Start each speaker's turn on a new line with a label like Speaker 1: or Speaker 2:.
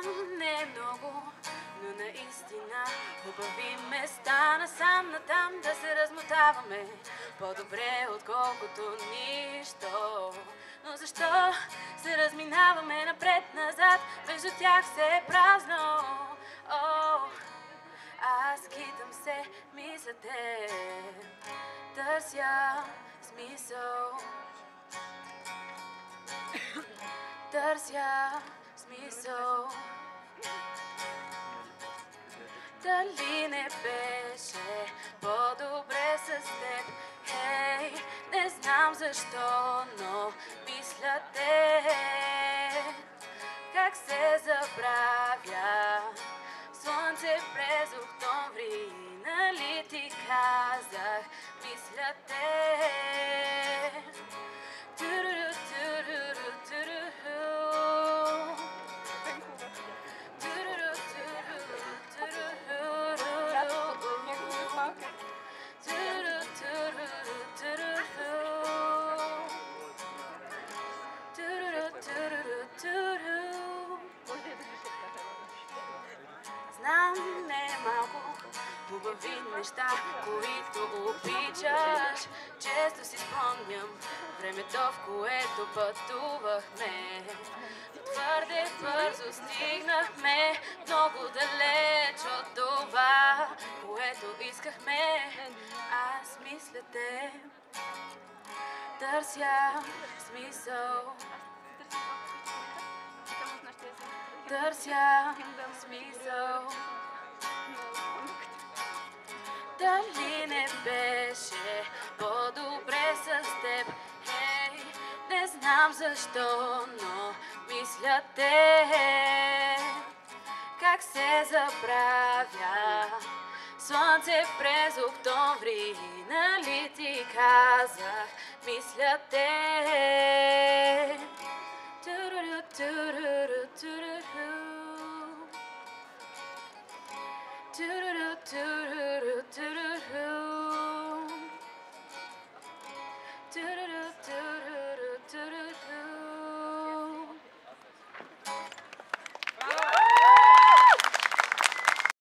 Speaker 1: Знам, не е много, но наистина хубави места насам натам да се размотаваме. По-добре отколкото нищо. Но защо се разминаваме напред-назад, между тях все е празно? О, аз китам се, мисля те, търся смисъл. Търся смисъл. Дали не беше по-добре с теб? Хей, не знам защо, но мисля те. Как се забравя слънце през октомври, нали ти казах, мисля те. Знам, не е малко хубави неща, които обичаш. Често си спомням времето, в което пътувахме. Твърде бързо стигнахме много далеч от това, което искахме. Аз мисля те, търся смисъл. Търся смисъл. Дали не беше по-добре с теб? Хей, не знам защо, но мисля те. Как се забравя слънце през октомври, нали ти казах, мисля те. Do